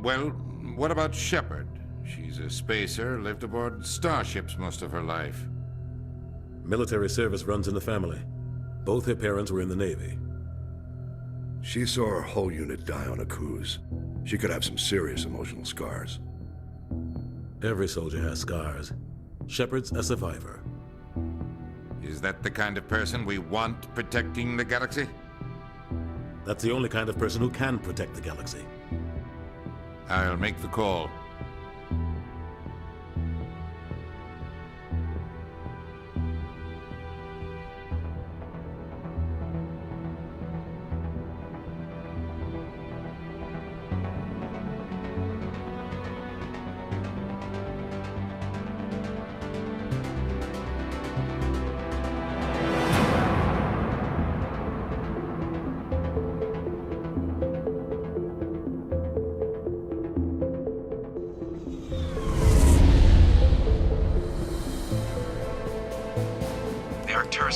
Well, what about Shepard? She's a spacer, lived aboard starships most of her life. Military service runs in the family. Both her parents were in the Navy. She saw her whole unit die on a cruise. She could have some serious emotional scars. Every soldier has scars. Shepard's a survivor. Is that the kind of person we want protecting the galaxy? That's the only kind of person who can protect the galaxy. I'll make the call.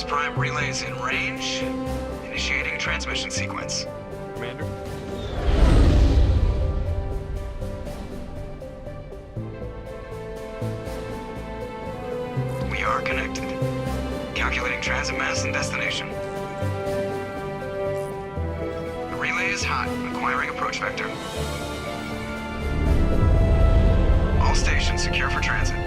Prime relays in range. Initiating transmission sequence. Commander? We are connected. Calculating transit mass and destination. The relay is hot, acquiring approach vector. All stations secure for transit.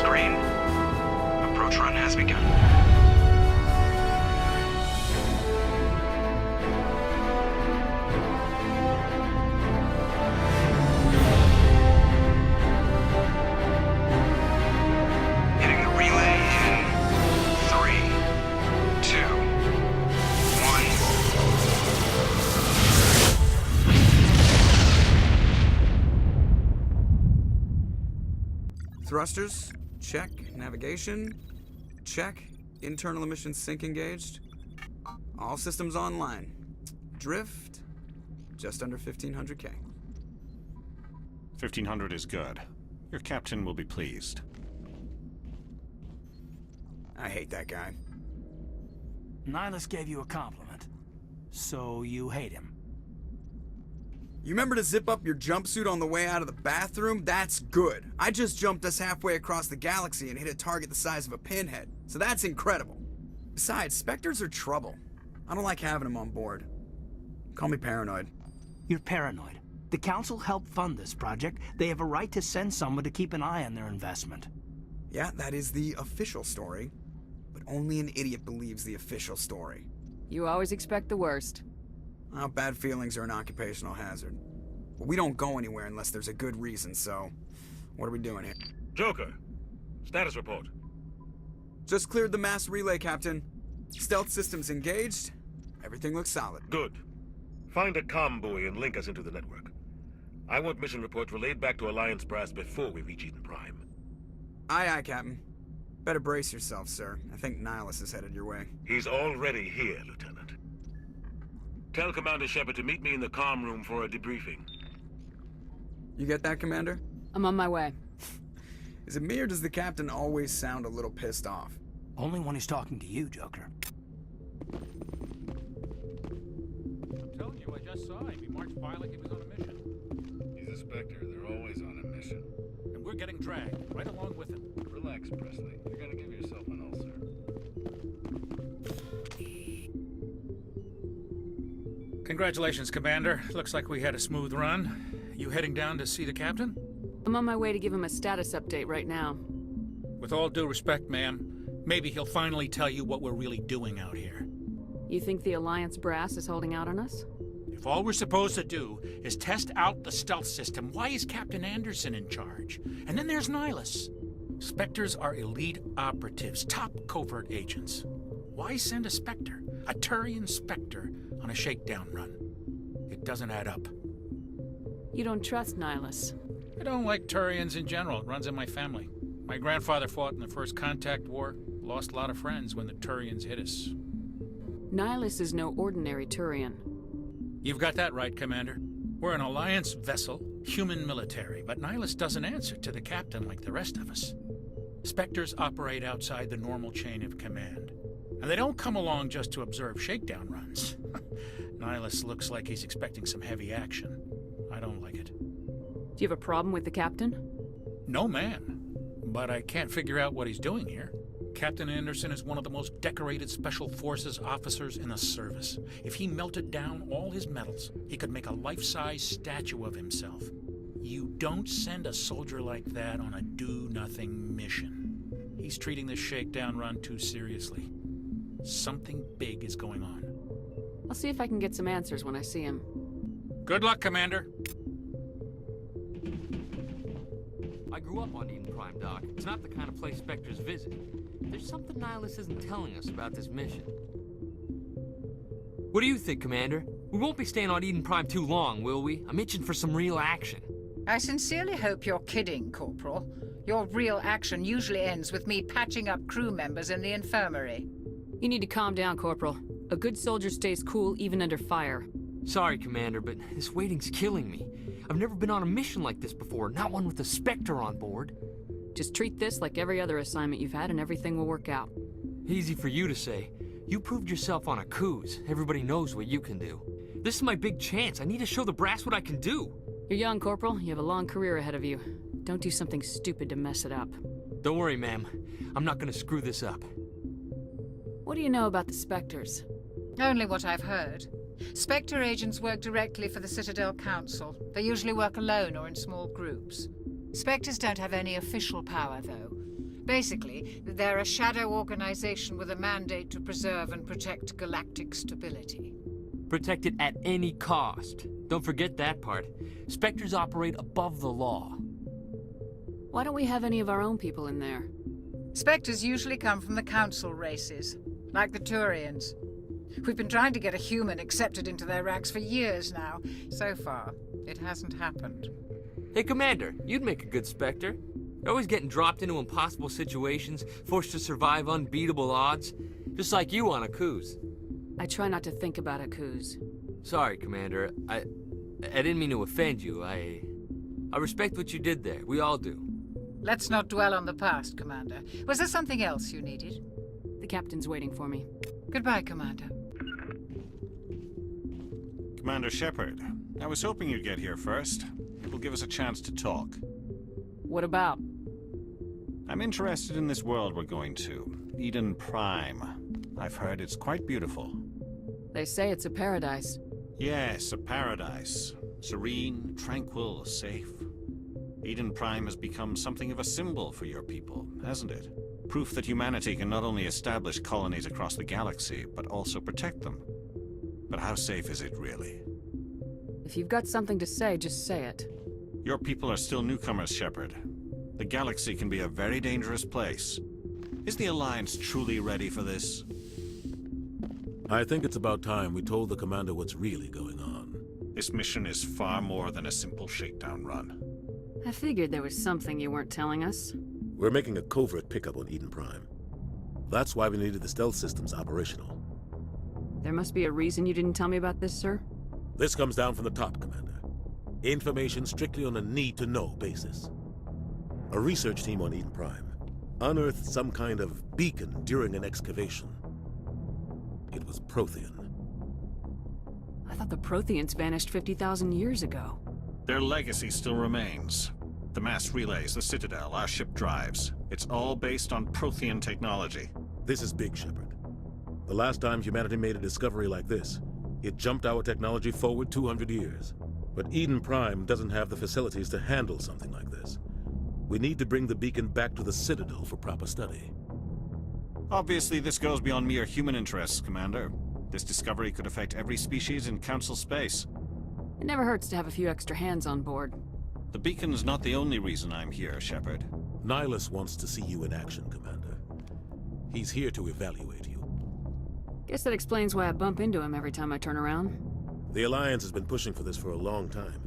Green. Approach run has begun. Hitting the relay in 3, 2, 1. Thrusters. Check. Navigation. Check. Internal emissions sync engaged. All systems online. Drift. Just under 1500K. 1500 is good. Your captain will be pleased. I hate that guy. Nihilus gave you a compliment. So you hate him. You remember to zip up your jumpsuit on the way out of the bathroom? That's good. I just jumped us halfway across the galaxy and hit a target the size of a pinhead. So that's incredible. Besides, Spectres are trouble. I don't like having them on board. Call me paranoid. You're paranoid. The Council helped fund this project. They have a right to send someone to keep an eye on their investment. Yeah, that is the official story. But only an idiot believes the official story. You always expect the worst. Well, bad feelings are an occupational hazard. But we don't go anywhere unless there's a good reason, so... what are we doing here? Joker, status report. Just cleared the mass relay, Captain. Stealth systems engaged. Everything looks solid. Good. Find a comm buoy and link us into the network. I want mission reports relayed back to Alliance brass before we reach Eden Prime. Aye, aye, Captain. Better brace yourself, sir. I think Nihilus is headed your way. He's already here, Lieutenant. Tell Commander Shepard to meet me in the comm room for a debriefing. You get that, Commander? I'm on my way. Is it me or does the Captain always sound a little pissed off? Only when he's talking to you, Joker. I'm telling you, I just saw him. He marched by like he was on a mission. He's a Spectre. They're always on a mission. And we're getting dragged, right along with him. Relax, Presley. You're gonna give yourself an ulcer. Congratulations, Commander. Looks like we had a smooth run. You heading down to see the captain? I'm on my way to give him a status update right now. With all due respect, ma'am, maybe he'll finally tell you what we're really doing out here. You think the Alliance brass is holding out on us? If all we're supposed to do is test out the stealth system, why is Captain Anderson in charge? And then there's Nihilus. Spectres are elite operatives, top covert agents. Why send a Spectre, a Turian Spectre, on a shakedown run? It doesn't add up. You don't trust Nihilus? I don't like Turians in general. It runs in my family. My grandfather fought in the First Contact War, lost a lot of friends when the Turians hit us. Nihilus is no ordinary Turian. You've got that right, Commander. We're an Alliance vessel Human military, but Nihilus doesn't answer to the captain like the rest of us. Spectres operate outside the normal chain of command. And they don't come along just to observe shakedown runs. Nihilus looks like he's expecting some heavy action. I don't like it. Do you have a problem with the captain? No, ma'am. But I can't figure out what he's doing here. Captain Anderson is one of the most decorated Special Forces officers in the service. If he melted down all his medals, he could make a life-size statue of himself. You don't send a soldier like that on a do-nothing mission. He's treating this shakedown run too seriously. Something big is going on. I'll see if I can get some answers when I see him. Good luck, Commander. I grew up on Eden Prime, Doc. It's not the kind of place Spectres visit. There's something Nihilus isn't telling us about this mission. What do you think, Commander? We won't be staying on Eden Prime too long, will we? I'm itching for some real action. I sincerely hope you're kidding, Corporal. Your real action usually ends with me patching up crew members in the infirmary. You need to calm down, Corporal. A good soldier stays cool even under fire. Sorry, Commander, but this waiting's killing me. I've never been on a mission like this before, not one with a Spectre on board. Just treat this like every other assignment you've had and everything will work out. Easy for you to say. You proved yourself on a cruise. Everybody knows what you can do. This is my big chance. I need to show the brass what I can do. You're young, Corporal. You have a long career ahead of you. Don't do something stupid to mess it up. Don't worry, ma'am. I'm not gonna screw this up. What do you know about the Spectres? Only what I've heard. Spectre agents work directly for the Citadel Council. They usually work alone or in small groups. Spectres don't have any official power, though. Basically, they're a shadow organization with a mandate to preserve and protect galactic stability. Protect it at any cost. Don't forget that part. Spectres operate above the law. Why don't we have any of our own people in there? Spectres usually come from the Council races, like the Turians. We've been trying to get a human accepted into their ranks for years now. So far, it hasn't happened. Hey, Commander, you'd make a good Spectre. You're always getting dropped into impossible situations, forced to survive unbeatable odds. Just like you on a cruise. I try not to think about a cruise. Sorry, Commander. I didn't mean to offend you. I respect what you did there. We all do. Let's not dwell on the past, Commander. Was there something else you needed? The captain's waiting for me. Goodbye, Commander. Commander Shepard, I was hoping you'd get here first. It will give us a chance to talk. What about? I'm interested in this world we're going to, Eden Prime. I've heard it's quite beautiful. They say it's a paradise. Yes, a paradise. Serene, tranquil, safe. Eden Prime has become something of a symbol for your people, hasn't it? Proof that humanity can not only establish colonies across the galaxy, but also protect them. But how safe is it, really? If you've got something to say, just say it. Your people are still newcomers, Shepard. The galaxy can be a very dangerous place. Is the Alliance truly ready for this? I think it's about time we told the Commander what's really going on. This mission is far more than a simple shakedown run. I figured there was something you weren't telling us. We're making a covert pickup on Eden Prime. That's why we needed the stealth systems operational. There must be a reason you didn't tell me about this, sir? This comes down from the top, Commander. Information strictly on a need-to-know basis. A research team on Eden Prime unearthed some kind of beacon during an excavation. It was Prothean. I thought the Protheans vanished 50,000 years ago. Their legacy still remains. The mass relays, the Citadel, our ship drives. It's all based on Prothean technology. This is big, Shepard. The last time humanity made a discovery like this, it jumped our technology forward 200 years. But Eden Prime doesn't have the facilities to handle something like this. We need to bring the beacon back to the Citadel for proper study. Obviously, this goes beyond mere human interests, Commander. This discovery could affect every species in Council space. It never hurts to have a few extra hands on board. The beacon's not the only reason I'm here, Shepard. Nihilus wants to see you in action, Commander. He's here to evaluate you. Guess that explains why I bump into him every time I turn around. The Alliance has been pushing for this for a long time.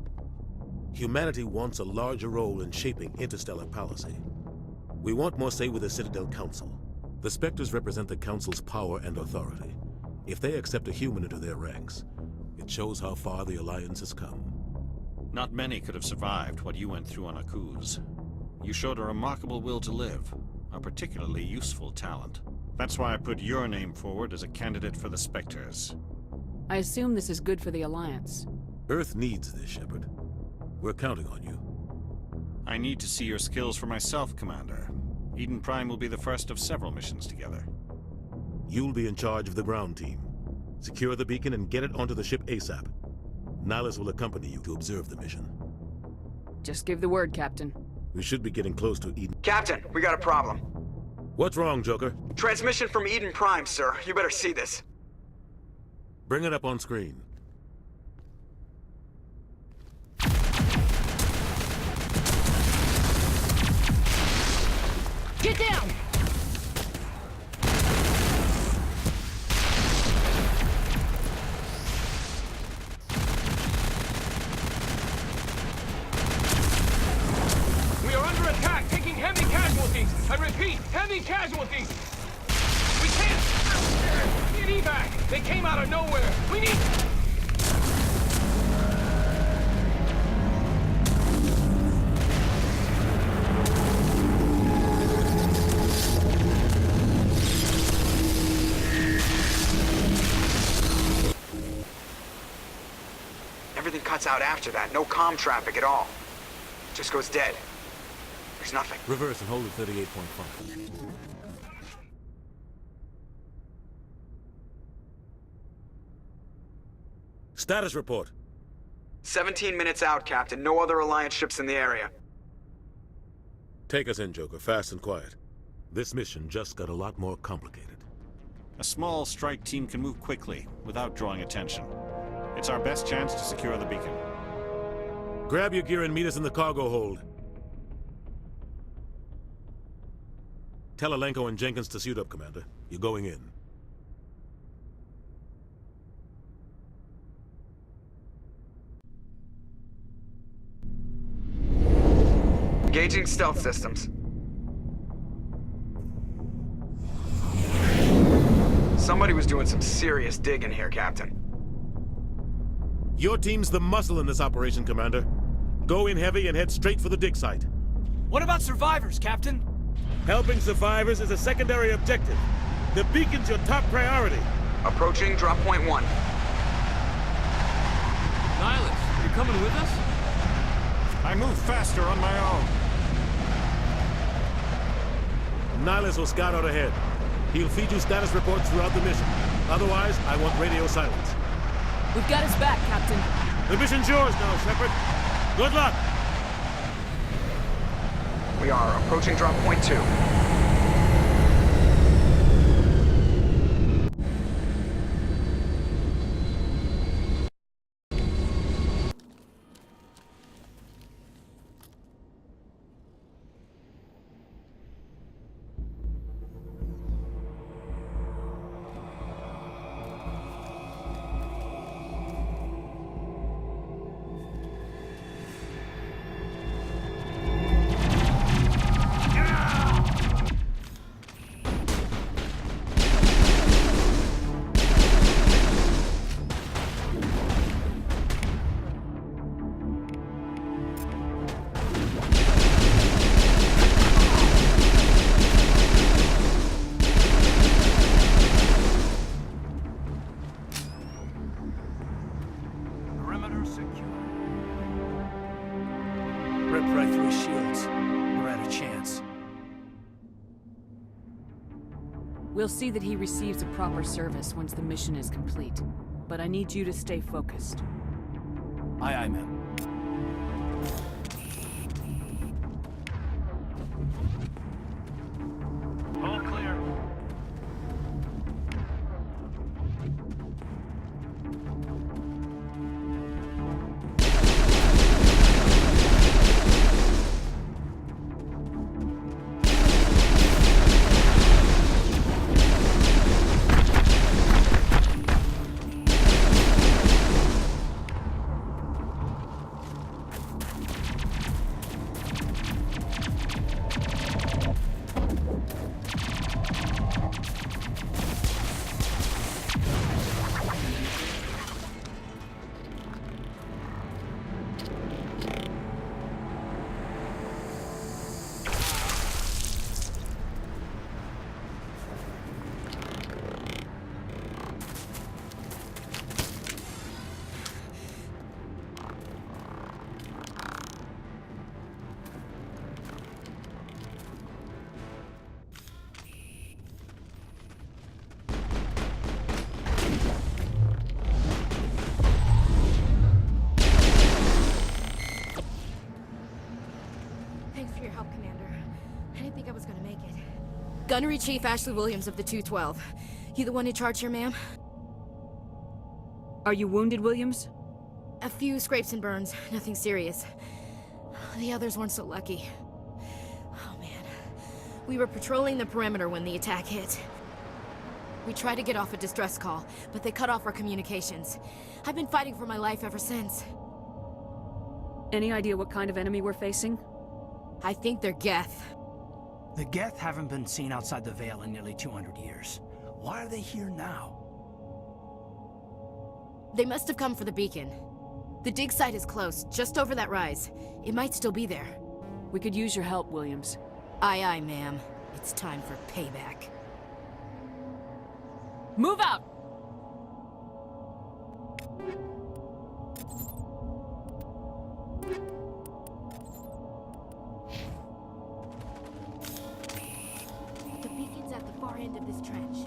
Humanity wants a larger role in shaping interstellar policy. We want more say with the Citadel Council. The Spectres represent the Council's power and authority. If they accept a human into their ranks, it shows how far the Alliance has come. Not many could have survived what you went through on Akuz. You showed a remarkable will to live, a particularly useful talent. That's why I put your name forward as a candidate for the Spectres. I assume this is good for the Alliance. Earth needs this, Shepard. We're counting on you. I need to see your skills for myself, Commander. Eden Prime will be the first of several missions together. You'll be in charge of the ground team. Secure the beacon and get it onto the ship ASAP. Nihilus will accompany you to observe the mission. Just give the word, Captain. We should be getting close to Eden. Captain, we got a problem. What's wrong, Joker? Transmission from Eden Prime, sir. You better see this. Bring it up on screen. Get down! We are under attack, taking heavy casualties. I repeat, heavy casualties. We can't. Need evac. They came out of nowhere. We need. Everything cuts out after that. No comm traffic at all. Just goes dead. There's nothing. Reverse and hold at 38.5. Status report. 17 minutes out, Captain. No other Alliance ships in the area. Take us in, Joker, fast and quiet. This mission just got a lot more complicated. A small strike team can move quickly, without drawing attention. It's our best chance to secure the beacon. Grab your gear and meet us in the cargo hold. Tell Alenko and Jenkins to suit up, Commander. You're going in. Engaging stealth systems. Somebody was doing some serious digging here, Captain. Your team's the muscle in this operation, Commander. Go in heavy and head straight for the dig site. What about survivors, Captain? Helping survivors is a secondary objective. The beacon's your top priority. Approaching drop point 1. Nihilus, you coming with us? I move faster on my own. Nihilus will scout out ahead. He'll feed you status reports throughout the mission. Otherwise, I want radio silence. We've got his back, Captain. The mission's yours now, Shepard. Good luck! We are approaching drop point 2. Ripped right through his shields. We're out of chance. We'll see that he receives a proper service once the mission is complete. But I need you to stay focused. Aye, aye, ma'am. All clear. Gunnery Chief Ashley Williams of the 212. You the one in charge here, ma'am? Are you wounded, Williams? A few scrapes and burns, nothing serious. The others weren't so lucky. Oh man. We were patrolling the perimeter when the attack hit. We tried to get off a distress call, but they cut off our communications. I've been fighting for my life ever since. Any idea what kind of enemy we're facing? I think they're Geth. The Geth haven't been seen outside the Veil in nearly 200 years. Why are they here now? They must have come for the beacon. The dig site is close, just over that rise. It might still be there. We could use your help, Williams. Aye, aye, ma'am. It's time for payback. Move out! The beacon's at the far end of this trench.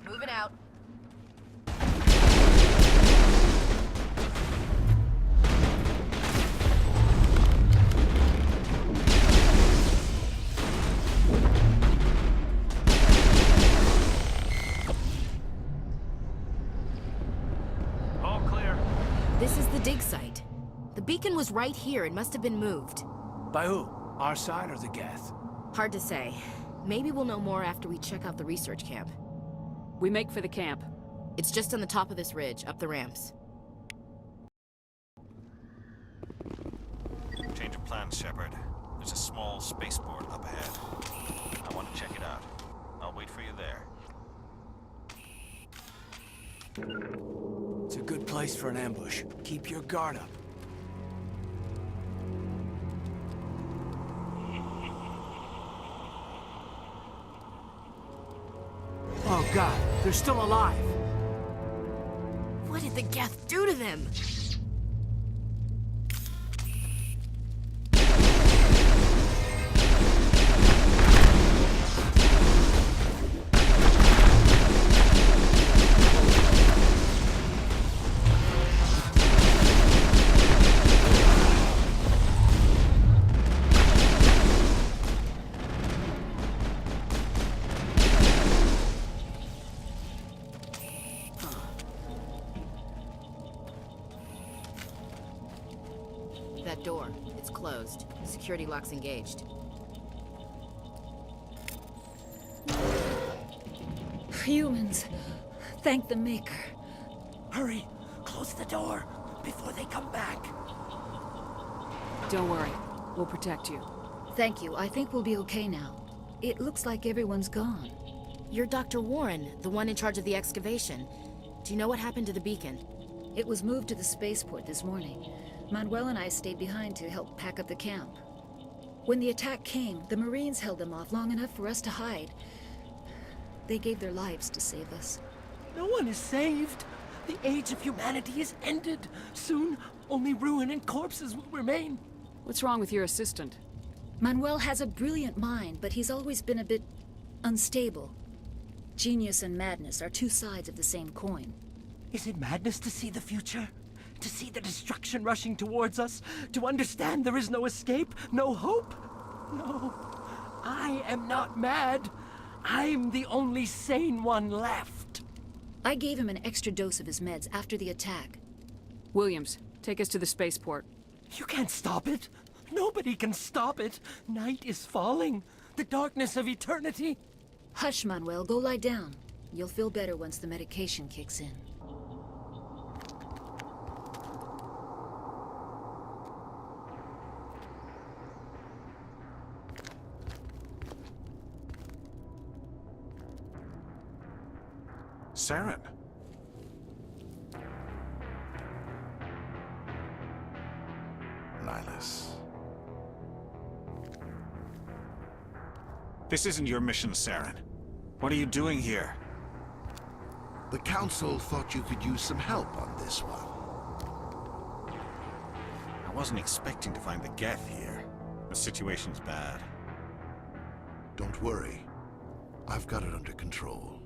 Moving out. All clear. This is the dig site. The beacon was right here. It must have been moved. By who? Our side or the Geth? Hard to say. Maybe we'll know more after we check out the research camp. We make for the camp. It's just on the top of this ridge, up the ramps. Change of plans, Shepard. There's a small spaceport up ahead. I want to check it out. I'll wait for you there. It's a good place for an ambush. Keep your guard up. Oh God, they're still alive. What did the Geth do to them? That door, it's closed. Security lock's engaged. Humans, thank the Maker. Hurry, close the door before they come back. Don't worry, we'll protect you. Thank you. I think we'll be okay now. It looks like everyone's gone. You're Dr. Warren, the one in charge of the excavation. Do you know what happened to the beacon? It was moved to the spaceport this morning. Manuel and I stayed behind to help pack up the camp. When the attack came, the Marines held them off long enough for us to hide. They gave their lives to save us. No one is saved. The age of humanity is ended. Soon, only ruin and corpses will remain. What's wrong with your assistant? Manuel has a brilliant mind, but he's always been a bit unstable. Genius and madness are two sides of the same coin. Is it madness to see the future? To see the destruction rushing towards us? To understand there is no escape? No hope? No. I am not mad. I'm the only sane one left. I gave him an extra dose of his meds after the attack. Williams, take us to the spaceport. You can't stop it. Nobody can stop it. Night is falling. The darkness of eternity. Hush, Manuel. Go lie down. You'll feel better once the medication kicks in. Saren. Nihilus. This isn't your mission, Saren. What are you doing here? The Council thought you could use some help on this one. I wasn't expecting to find the Geth here. The situation's bad. Don't worry. I've got it under control.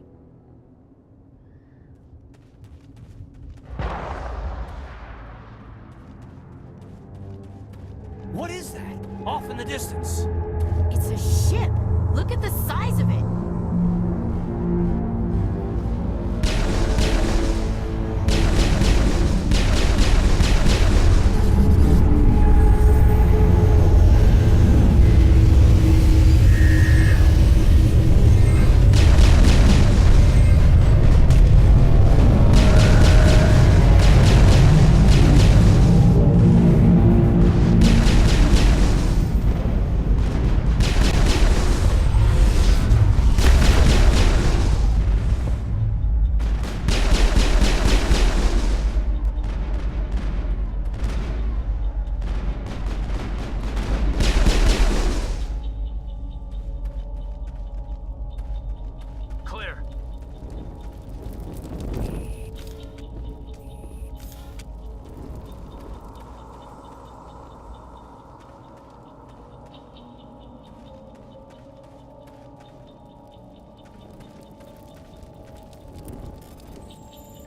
off in the distance. It's a ship. Look at the size of it.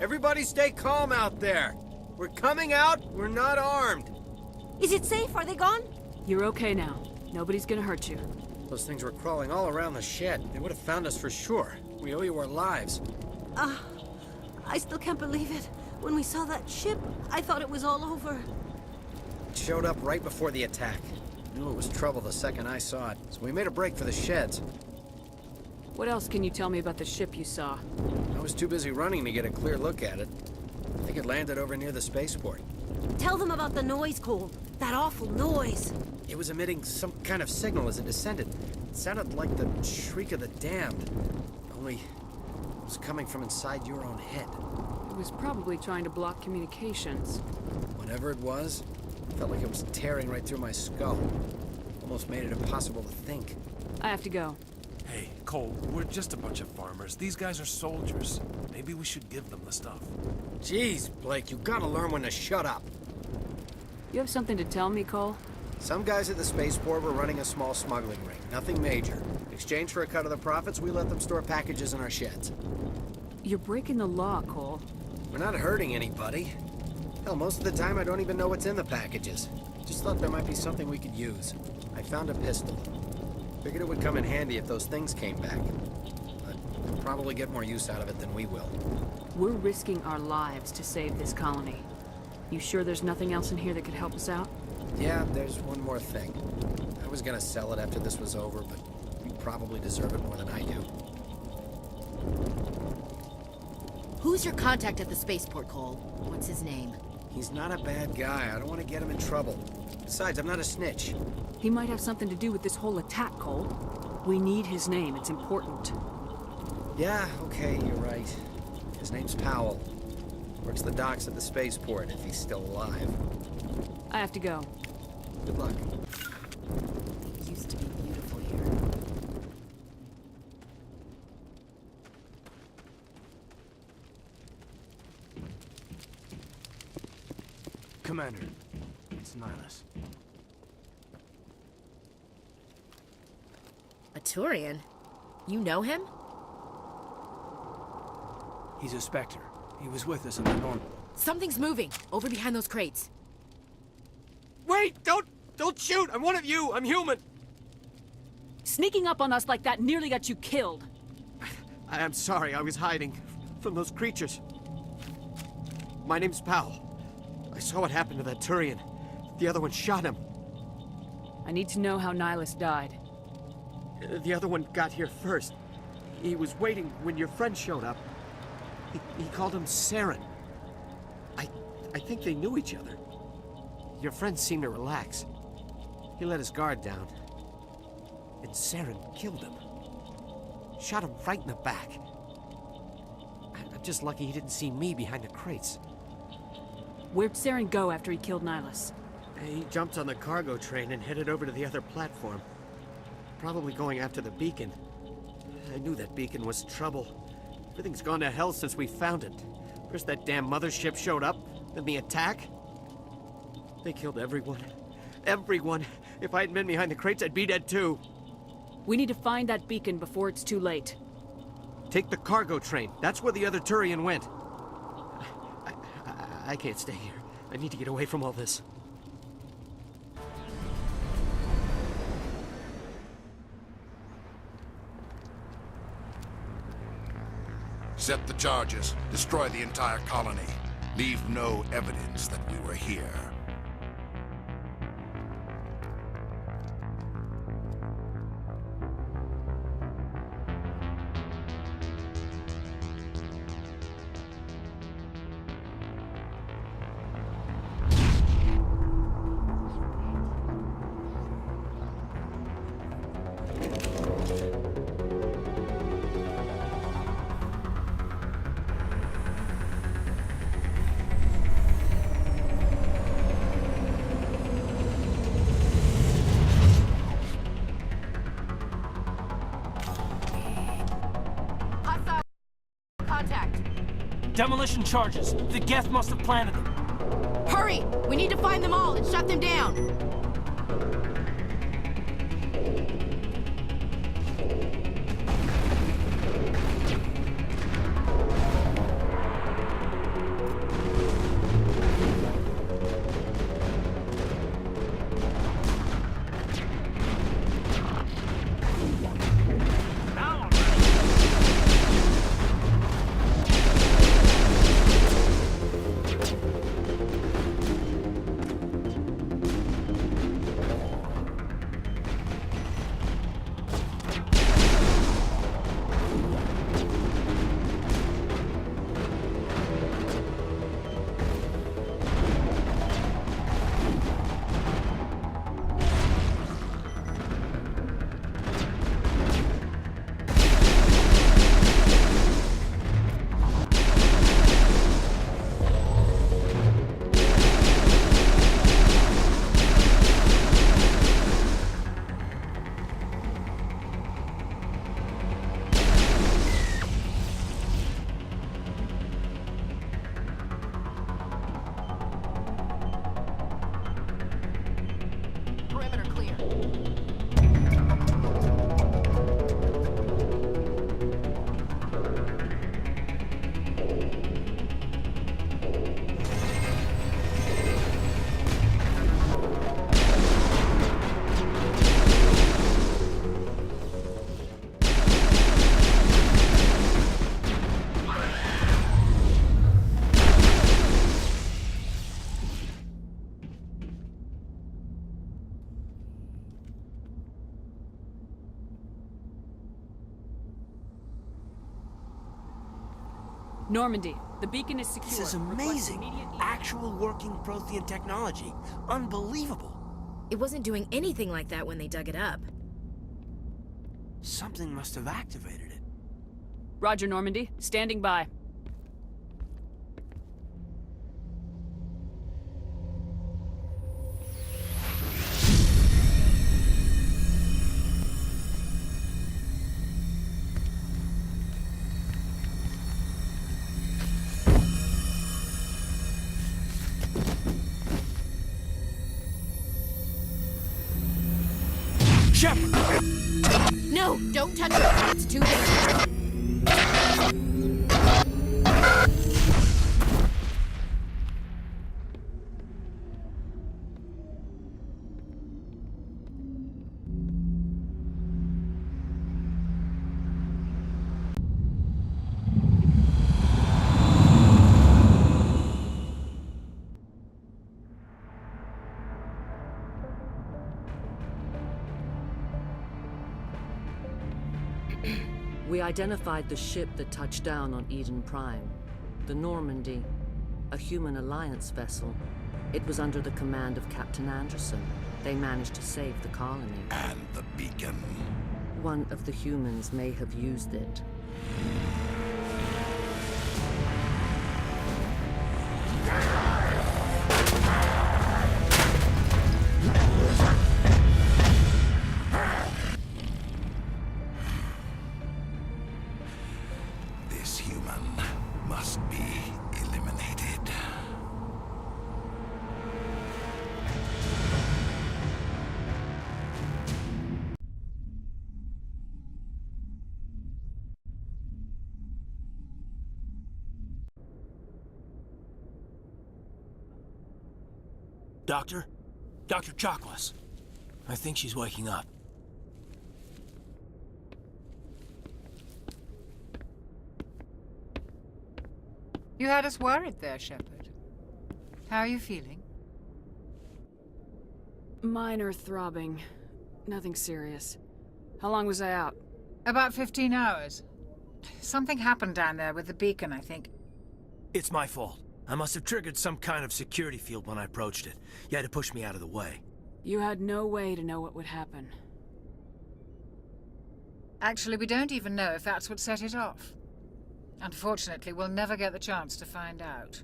Everybody stay calm out there. We're coming out, we're not armed. Is it safe? Are they gone? You're okay now. Nobody's gonna hurt you. Those things were crawling all around the shed. They would have found us for sure. We owe you our lives. I still can't believe it. When we saw that ship, I thought it was all over. It showed up right before the attack. Knew it was trouble the second I saw it, so we made a break for the sheds. What else can you tell me about the ship you saw? I was too busy running to get a clear look at it. I think it landed over near the spaceport. Tell them about the noise, Cole. That awful noise. It was emitting some kind of signal as it descended. It sounded like the shriek of the damned. Only it was coming from inside your own head. It was probably trying to block communications. Whatever it was, it felt like it was tearing right through my skull. Almost made it impossible to think. I have to go. Hey, Cole, we're just a bunch of farmers. These guys are soldiers. Maybe we should give them the stuff. Jeez, Blake, you gotta learn when to shut up. You have something to tell me, Cole? Some guys at the spaceport were running a small smuggling ring. Nothing major. In exchange for a cut of the profits, we let them store packages in our sheds. You're breaking the law, Cole. We're not hurting anybody. Hell, most of the time I don't even know what's in the packages. Just thought there might be something we could use. I found a pistol. Figured it would come in handy if those things came back. But they'll probably get more use out of it than we will. We're risking our lives to save this colony. You sure there's nothing else in here that could help us out? Yeah, there's one more thing. I was gonna sell it after this was over, but you probably deserve it more than I do. Who's your contact at the spaceport, Cole? What's his name? He's not a bad guy. I don't want to get him in trouble. Besides, I'm not a snitch. He might have something to do with this whole attack, Cole. We need his name. It's important. Yeah, okay, you're right. His name's Powell. Works the docks at the spaceport, if he's still alive. I have to go. Good luck. It used to be beautiful here. Commander, it's Nihilus. A Turian? You know him? He's a Spectre. He was with us in the norm. Something's moving, over behind those crates. Wait! Don't shoot! I'm one of you! I'm human! Sneaking up on us like that nearly got you killed. I'm sorry, I was hiding from those creatures. My name's Powell. I saw what happened to that Turian. The other one shot him. I need to know how Nihilus died. The other one got here first. He was waiting when your friend showed up. He called him Saren. I think they knew each other. Your friend seemed to relax. He let his guard down. And Saren killed him. Shot him right in the back. I'm just lucky he didn't see me behind the crates. Where'd Saren go after he killed Nihilus? He jumped on the cargo train and headed over to the other platform. Probably going after the beacon. I knew that beacon was trouble. Everything's gone to hell since we found it. First that damn mothership showed up, then the attack. They killed everyone. Everyone. If I hadn't been behind the crates, I'd be dead too. We need to find that beacon before it's too late. Take the cargo train. That's where the other Turian went. I can't stay here. I need to get away from all this. Accept the charges. Destroy the entire colony. Leave no evidence that we were here. Demolition charges. The Geth must have planted them. Hurry! We need to find them all and shut them down! Normandy, the beacon is secure. This is amazing. Actual working Prothean technology. Unbelievable. It wasn't doing anything like that when they dug it up. Something must have activated it. Roger, Normandy. Standing by. Shepard! No, don't touch it. It's too dangerous. We identified the ship that touched down on Eden Prime. The Normandy, a human alliance vessel. It was under the command of Captain Anderson. They managed to save the colony. And the beacon. One of the humans may have used it. This human must be eliminated. Doctor? Dr. Chakwas. I think she's waking up. You had us worried there, Shepard. How are you feeling? Minor throbbing. Nothing serious. How long was I out? About 15 hours. Something happened down there with the beacon, I think. It's my fault. I must have triggered some kind of security field when I approached it. You had to push me out of the way. You had no way to know what would happen. Actually, we don't even know if that's what set it off. Unfortunately, we'll never get the chance to find out.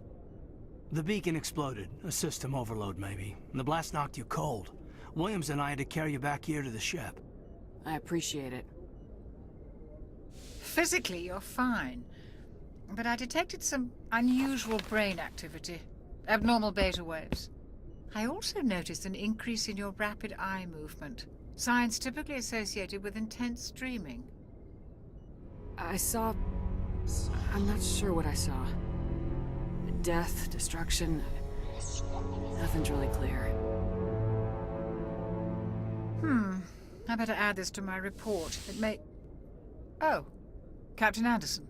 The beacon exploded. A system overload, maybe. The blast knocked you cold. Williams and I had to carry you back here to the ship. I appreciate it. Physically, you're fine. But I detected some unusual brain activity. Abnormal beta waves. I also noticed an increase in your rapid eye movement. Signs typically associated with intense dreaming. I saw... I'm not sure what I saw. Death, destruction... Nothing's really clear. I better add this to my report. It may... Oh, Captain Anderson.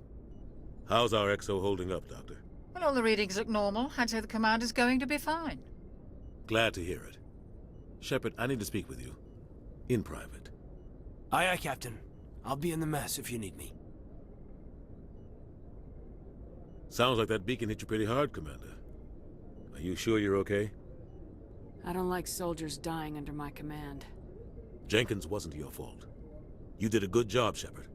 How's our XO holding up, Doctor? Well, all the readings look normal. I'd say the commander's going to be fine. Glad to hear it. Shepard, I need to speak with you. In private. Aye, aye, Captain. I'll be in the mess if you need me. Sounds like that beacon hit you pretty hard, Commander. Are you sure you're okay? I don't like soldiers dying under my command. Jenkins wasn't your fault. You did a good job, Shepard.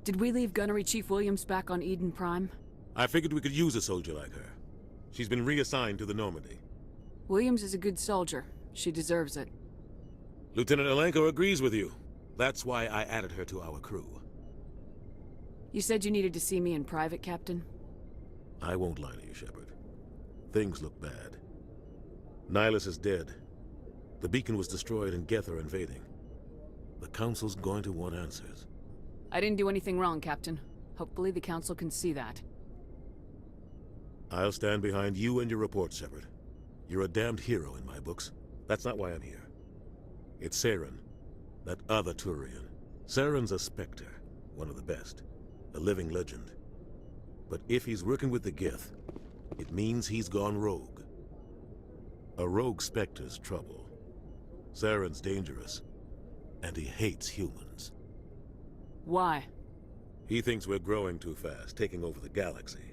Did we leave Gunnery Chief Williams back on Eden Prime? I figured we could use a soldier like her. She's been reassigned to the Normandy. Williams is a good soldier. She deserves it. Lieutenant Alenko agrees with you. That's why I added her to our crew. You said you needed to see me in private, Captain? I won't lie to you, Shepard. Things look bad. Nihilus is dead. The beacon was destroyed and Geth are invading. The Council's going to want answers. I didn't do anything wrong, Captain. Hopefully the Council can see that. I'll stand behind you and your report, Shepard. You're a damned hero in my books. That's not why I'm here. It's Saren, that other Turian. Saren's a Spectre, one of the best. A living legend. But if he's working with the Geth, it means he's gone rogue. A rogue Spectre's trouble. Saren's dangerous, and he hates humans. Why? He thinks we're growing too fast, taking over the galaxy.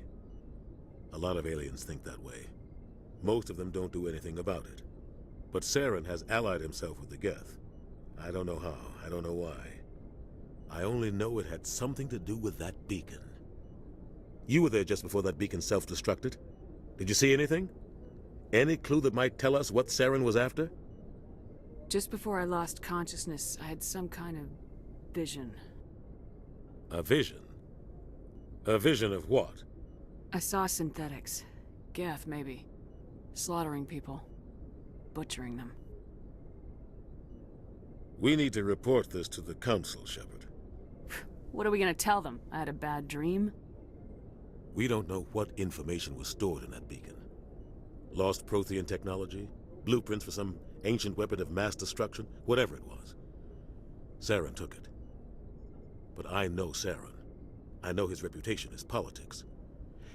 A lot of aliens think that way. Most of them don't do anything about it. But Saren has allied himself with the Geth. I don't know how, I don't know why. I only know it had something to do with that beacon. You were there just before that beacon self-destructed. Did you see anything? Any clue that might tell us what Saren was after? Just before I lost consciousness, I had some kind of vision. A vision? A vision of what? I saw synthetics. Geth, maybe. Slaughtering people. Butchering them. We need to report this to the Council, Shepard. What are we gonna tell them? I had a bad dream? We don't know what information was stored in that beacon. Lost Prothean technology? Blueprints for some ancient weapon of mass destruction? Whatever it was. Saren took it. But I know Saren. I know his reputation is politics.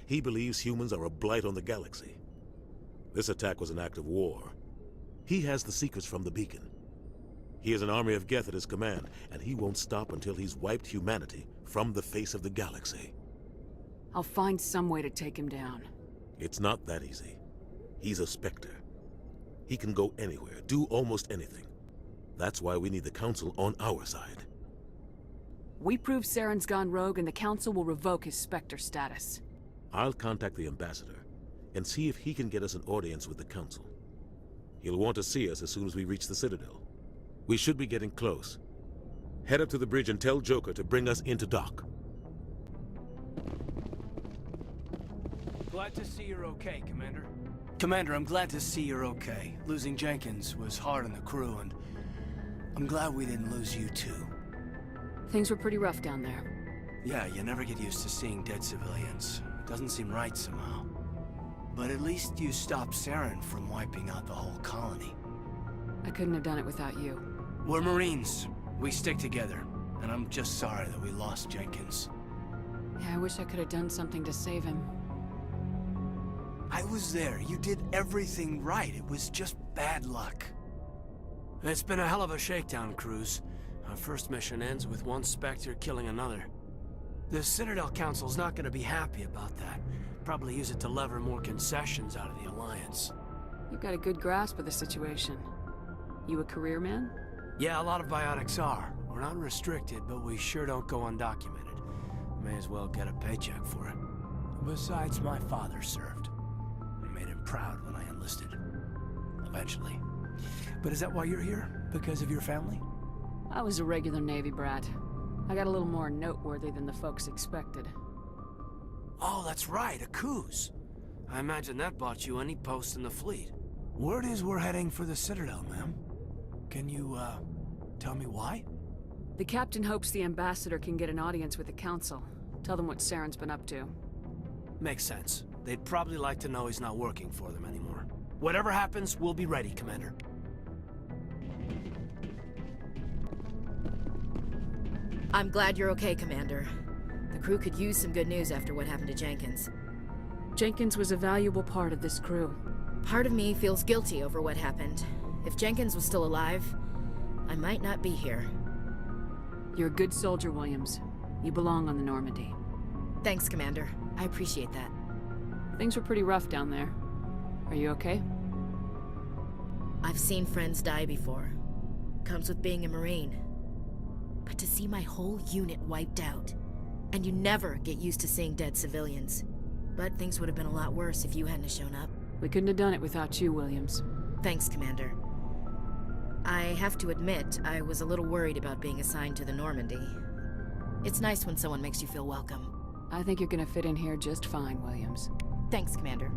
He believes humans are a blight on the galaxy. This attack was an act of war. He has the secrets from the beacon. He has an army of Geth at his command, and he won't stop until he's wiped humanity from the face of the galaxy. I'll find some way to take him down. It's not that easy. He's a Spectre. He can go anywhere, do almost anything. That's why we need the Council on our side. We prove Saren's gone rogue and the Council will revoke his Spectre status. I'll contact the Ambassador and see if he can get us an audience with the Council. He'll want to see us as soon as we reach the Citadel. We should be getting close. Head up to the bridge and tell Joker to bring us into dock. Glad to see you're okay, Commander. Commander, I'm glad to see you're okay. Losing Jenkins was hard on the crew, and I'm glad we didn't lose you too. Things were pretty rough down there. Yeah, you never get used to seeing dead civilians. It doesn't seem right somehow. But at least you stopped Saren from wiping out the whole colony. I couldn't have done it without you. We're Marines. We stick together. And I'm just sorry that we lost Jenkins. Yeah, I wish I could have done something to save him. I was there. You did everything right. It was just bad luck. It's been a hell of a shakedown, Cruz. Our first mission ends with one Spectre killing another. The Citadel Council's not gonna be happy about that. Probably use it to lever more concessions out of the Alliance. You've got a good grasp of the situation. You a career man? Yeah, a lot of biotics are. We're not restricted, but we sure don't go undocumented. May as well get a paycheck for it. Besides, my father served. I made him proud when I enlisted. Eventually. But is that why you're here? Because of your family? I was a regular Navy brat. I got a little more noteworthy than the folks expected. Oh, that's right, a Coos. I imagine that bought you any post in the fleet. Word is we're heading for the Citadel, ma'am. Can you, tell me why? The captain hopes the ambassador can get an audience with the council. Tell them what Saren's been up to. Makes sense. They'd probably like to know he's not working for them anymore. Whatever happens, we'll be ready, Commander. I'm glad you're okay, Commander. The crew could use some good news after what happened to Jenkins. Jenkins was a valuable part of this crew. Part of me feels guilty over what happened. If Jenkins was still alive, I might not be here. You're a good soldier, Williams. You belong on the Normandy. Thanks, Commander. I appreciate that. Things were pretty rough down there. Are you okay? I've seen friends die before. Comes with being a Marine. But to see my whole unit wiped out, and you never get used to seeing dead civilians. But things would have been a lot worse if you hadn't shown up. We couldn't have done it without you, Williams. Thanks, Commander. I have to admit, I was a little worried about being assigned to the Normandy. It's nice when someone makes you feel welcome. I think you're gonna fit in here just fine, Williams. Thanks, Commander.